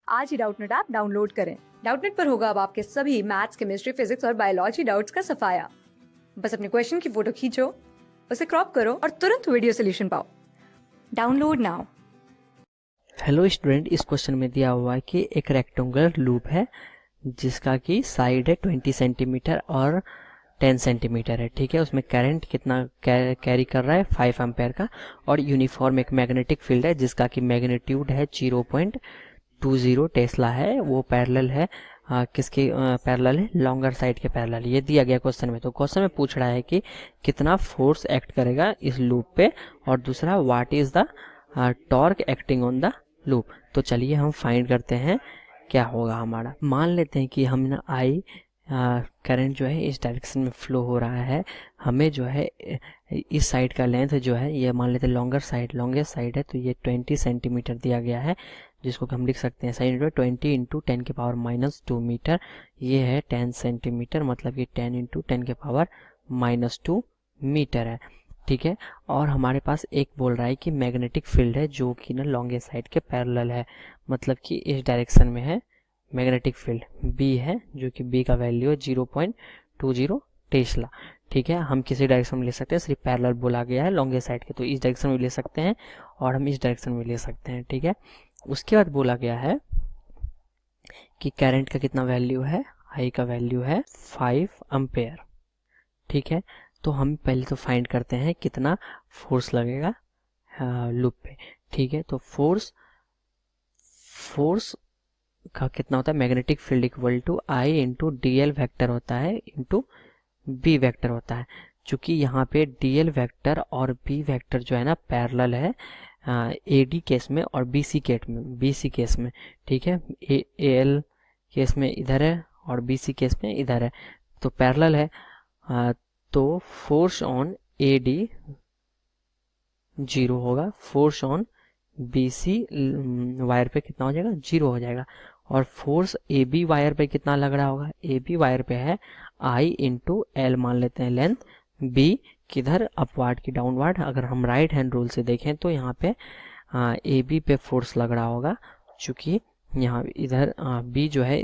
आज ही Doubtnut app download करें। Doubtnut पर होगा अब आपके सभी मैथ्स, केमिस्ट्री, फिजिक्स और बायोलॉजी डाउट्स का सफाया। बस अपने क्वेश्चन की फोटो खींचो, उसे क्रॉप करो और तुरंत वीडियो सोल्यूशन पाओ। Download now. हेलो स्टूडेंट, इस क्वेश्चन में दिया हुआ है कि एक रेक्टेंगुलर लूप है जिसका कि साइड है 20 सेंटीमीटर और 10 सेंटीमीटर है। ठीक है, उसमें करंट कितना कैरी कर रहा है 5 एम्पेयर का, और यूनिफॉर्म एक मैग्नेटिक फील्ड है जिसका कि मैग्नीट्यूड है 0.20 टेस्ला है। वो पैरेलल है किसके पैरेलल है? लॉन्गर साइड के पैरेलल। ये दिया गया क्वेश्चन में। तो क्वेश्चन में पूछ रहा है कि कितना फोर्स एक्ट करेगा इस लूप पे, और दूसरा what is the torque acting on the loop. तो चलिए हम फाइंड करते हैं क्या होगा हमारा। मान लेते हैं कि हम ना आई करंट जो है इस डायरेक्शन में फ्लो हो रहा है। हमें जो है इस साइड का लेंथ जो है, ये मान लेते हैं लॉन्गेस्ट साइड है, तो ये 20 सेंटीमीटर दिया गया है, जिसको कि हम लिख सकते हैं साइड में 20 इंटू 10 के पावर माइनस 2 मीटर। ये है 10 सेंटीमीटर, मतलब ये 10 इंटू 10 के पावर माइनस 2 मीटर है। ठीक है, और हमारे पास एक बोल रहा है कि मैग्नेटिक फील्ड है जो कि ना लॉन्गेस्ट साइड के पैरेलल है, मतलब कि इस डायरेक्शन में है। मैग्नेटिक फील्ड बी है, जो कि बी का वैल्यू है 0.20 टेस्ला। ठीक है, हम किसी डायरेक्शन में ले सकते हैं, सिर्फ पैरेलल बोला गया है लॉन्गेस्ट साइड के, तो इस डायरेक्शन में ले सकते हैं और हम इस डायरेक्शन में ले सकते हैं। ठीक है, उसके बाद बोला गया है कि करंट का कितना वैल्यू है, आई का वैल्यू है 5 एम्पेयर। ठीक है, तो हम पहले तो फाइंड करते हैं कितना फोर्स लगेगा लूप पे। ठीक है, तो फोर्स का कितना होता है, magnetic field equal to I into D L vector होता है इंटू बी वैक्टर होता है। चूंकि यहाँ पे डी एल वैक्टर और बी वैक्टर जो है ना पैरेलल है ए डी केस में और बी सी केस में। ठीक है, ए एल केस में इधर है और बी सी केस में इधर है, तो पैरेलल है। तो फोर्स ऑन ए डी 0 होगा, force on B C wire पे कितना हो जाएगा, 0 हो जाएगा। और फोर्स ए बी वायर पे कितना लग रहा होगा, ए बी वायर पे है आई इंटू एल मान लेते हैं लेंथ, बी किधर अपवार्ड की डाउनवार्ड। अगर हम राइट हैंड रूल से देखें तो यहाँ पे ए बी पे फोर्स लग रहा होगा, चूंकि यहाँ इधर बी जो है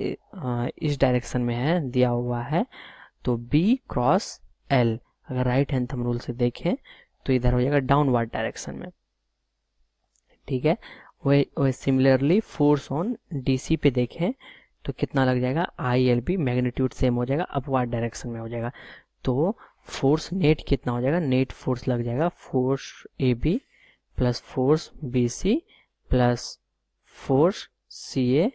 इस डायरेक्शन में है दिया हुआ है, तो बी क्रॉस एल अगर राइट हैंड थंब रूल से देखें तो इधर हो जाएगा डाउनवर्ड डायरेक्शन में। ठीक है, वही सिमिलरली फोर्स ऑन डीसी पे देखें तो कितना लग जाएगा, I L B magnitude same हो जाएगा, अपवर्ड डायरेक्शन में हो जाएगा। तो फोर्स नेट कितना हो जाएगा, नेट फोर्स लग जाएगा force A B plus force B C plus force C A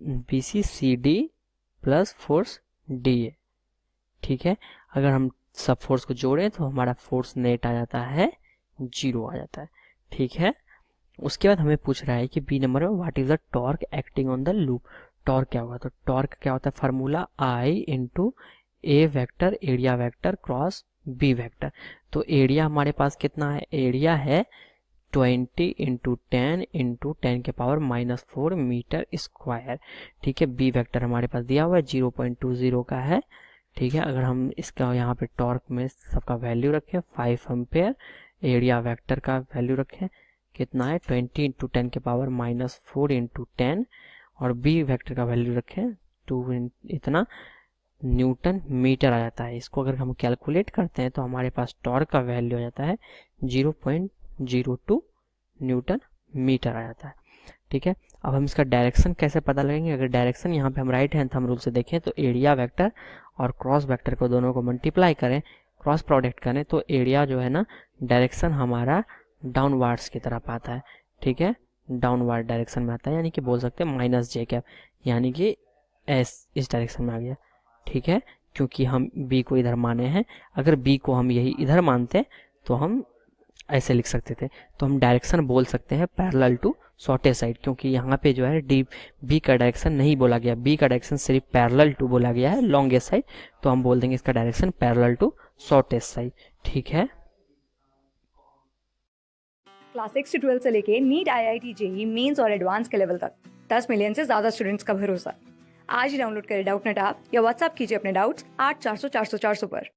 B C C D plus force D A. ठीक है, अगर हम सब फोर्स को जोड़ें तो हमारा फोर्स नेट आ जाता है 0 आ जाता है। ठीक है, उसके बाद हमें पूछ रहा है कि बी नंबर में what is the torque acting on the loop. Torque क्या होगा, तो टॉर्क क्या होता है, formula I into A vector area vector cross B vector. तो एरिया हमारे पास कितना है, एरिया है 20 इंटू 10 के पावर माइनस 4 मीटर स्क्वायर। ठीक है, बी वैक्टर हमारे पास दिया हुआ है 0.20 का है। ठीक है, अगर हम इसका यहाँ पे टॉर्क में सबका वैल्यू रखें 5 एम्पेयर, एरिया वेक्टर का वैल्यू रखें कितना है 20 इंटू 10 के पावर माइनस 4 इंटू 10, और बी वेक्टर का वैल्यू रखें 2 इतना न्यूटन मीटर आ जाता है। इसको अगर हम कैलकुलेट करते हैं तो हमारे पास टॉर्क का वैल्यू आ जाता है 0.02 न्यूटन मीटर आ जाता है। ठीक है, अब हम इसका डायरेक्शन कैसे पता लगेंगे। अगर डायरेक्शन यहाँ पे हम राइट हैंड थंब रूल से देखें तो एरिया वेक्टर और क्रॉस वेक्टर को दोनों को मल्टीप्लाई करें, क्रॉस प्रोडक्ट करें, तो एरिया जो है ना डायरेक्शन हमारा डाउनवार्ड्स की तरफ आता है। ठीक है, डाउनवार्ड डायरेक्शन में आता है, यानी कि बोल सकते हैं माइनस जे कैप, यानी कि एस इस डायरेक्शन में आ गया। ठीक है, क्योंकि हम बी को इधर माने हैं, अगर बी को हम यही इधर मानते तो हम ऐसे लिख सकते थे। तो हम डायरेक्शन बोल सकते हैं पैरेलल टू शॉर्टेस्ट साइड, क्योंकि यहाँ पे जो है डी बी का डायरेक्शन नहीं बोला गया, बी का डायरेक्शन सिर्फ पैरेलल टू बोला गया है लॉन्गेस्ट साइड, तो हम बोल देंगे इसका direction parallel to shortest side. ठीक है, क्लास 6 से 12 से लेके नीट, IIT, जेईई मेंस और एडवांस के लेवल तक 10 मिलियन से ज्यादा स्टूडेंट्स का भरोसा। आज ही डाउनलोड करें डाउटनेट ऐप या व्हाट्सएप कीजिए अपने डाउट्स 8400 400 400 पर।